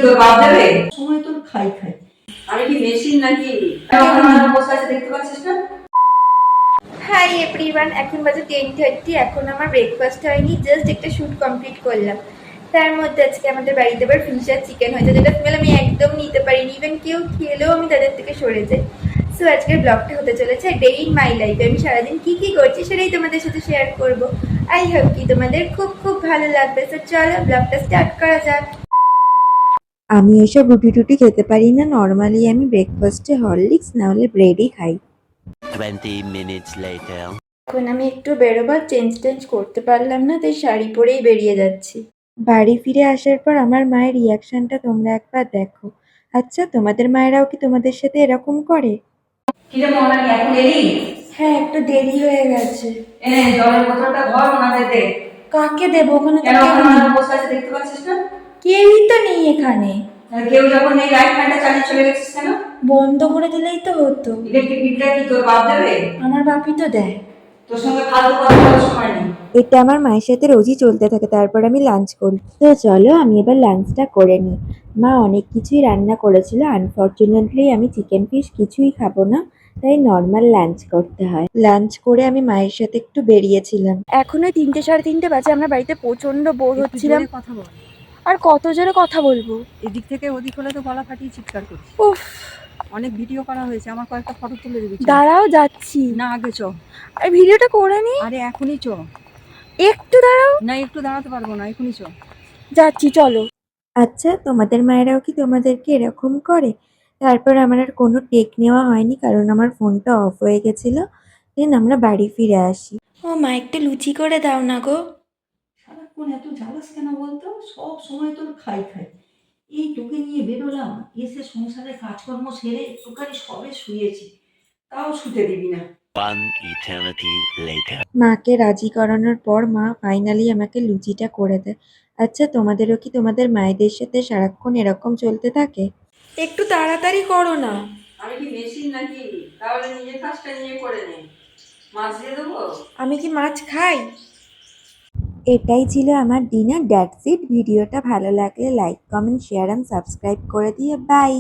তোর বাপ দেবে? সময় তোর খাই খাই। আমি কি মেশিন নাকি? বসে আছে দেখতে পাচ্ছিস না? হাই এভরিওয়ান, এখন বাজে 10:30। এখন আমার ব্রেকফাস্ট হয়নি, জাস্ট একটা শ্যুট কমপ্লিট করলাম। তার মধ্যে আজকে আমাদের বাড়িতে আবার ফিশার চিকেন হয়েছে, যেটা স্মেল আমি একদম নিতে পারিনি। ইভেন কেউ খেলেও আমি তাদের থেকে সরে যাই। সো আজকের ব্লগটা হতে চলেছে ডে ইন মাই লাইফে। আমি সারাদিন কী কী করছি সেটাই তোমাদের সাথে শেয়ার করবো। আই হোপ কি তোমাদের খুব খুব ভালো লাগবে। সো চলো ব্লগটা স্টার্ট করা যাক। আমি এসব রুটি টুটি খেতে পারি না। নর্মালি আমি ব্রেকফাস্টে হরলিক্স না হলে ব্রেডই খাই। 20 minutes later. এখন আমি একটু বেরোবার চেঞ্জ করতে পারলাম না, তাই শাড়ি পরেই বেরিয়ে যাচ্ছি। বাড়ি ফিরে আসার পর আমার মায়ের রিয়াকশনটা তোমরা একবার দেখো। আচ্ছা, তোমাদের মায়েরাও কি তোমাদের সাথে এরকম করে? কিরে মনালি, এখন এলি? হ্যাঁ, একটু দেরি হয়ে গেছে। এনে জলের বোতলটা ধর, ওনাদের দে। কাকে দেবো? ওখানে তো কেন কেউ ওখানে নেই। বসে আছে দেখতে পাচ্ছিস না? কেউই তো নেই এখানে। আর কেউ যখন নেই, লাইট ফ্যানটা চালিয়ে চলে গেছিস কেন? বন্ধ করে দিলেই তো হতো। ইলেকট্রিক বিলটা কি তোর বাপ দেবে? আমার বাপি তো দেয়। তোর সঙ্গে ফালতু কথা বলার সময় নেই। এটা আমার মায়ের সাথে রোজই চলতে থাকে। তারপর আমি লাঞ্চ করি। তো চলো আমি এবার লাঞ্চটা করে নিই। মা অনেক কিছুই রান্না করেছিল। আনফর্চুনেটলি আমি চিকেন ফিশ কিছুই খাবো না, তাই নর্মাল লাঞ্চ করতে হয়। লাঞ্চ করে আমি মায়ের সাথে একটু বেরিয়েছিলাম। এখনো 3টে সাড়ে 3টে বাজে। আমরা বাড়িতে প্রচন্ড বোর একটু হচ্ছিলাম। জোরে কথা বল। আর কত জোরে কথা বলবো? এদিক থেকে ওদিক হলে তো গলা ফাটিয়ে চিৎকার করিস। উফ, অনেক ভিডিও করা হয়েছে, আমার কয়েকটা ফটো তুলে দিবি। দাঁড়াও যাচ্ছি। না, আগে চ। আর ভিডিওটা করে নি। আরে এখনই চ। একটু দাঁড়াও। না, একটু দাঁড়াতে পারবো না, এখনই চ। যাচ্ছি, চলো। আচ্ছা, তোমাদের মায়েরাও কি তোমাদেরকে এরকম করে? তারপর আমার আর কোনো টেক নেওয়া হয়নি, কারণ আমার ফোনটা অফ হয়ে গেছিল। দেন আমরা বাড়ি ফিরে আসি। ও মা, একটা লুচি করে দাও না গো। সারাক্ষণ এত জ্বালাস কেন বলতো? সব সময় তোর খাই খাই। এই তোকে নিয়ে বেরোলাম, এসে সংসারে কাজকর্ম সেরে একটুখানি সবে শুয়েছি, তাও শুতে দিবি না। One eternity later. মাকে রাজি করানোর পর মা ফাইনালি আমাকে লুচিটা করে দেয়। আচ্ছা, তোমাদেরও কি তোমাদের মায়েদের সাথে সারাক্ষণ এরকম চলতে থাকে? একটু তাড়াতাড়ি করো না। আমি কি মেশিন নাকি? তাহলে নিজের কাজটা নিয়ে করে নে। মাছ দিয়ে দেবো? আমি কি মাছ খাই? এটাই ছিল আমার ডিনার। That's it. ভিডিওটা ভালো লাগলে like, comment, share and subscribe করে দিয়ে বাই।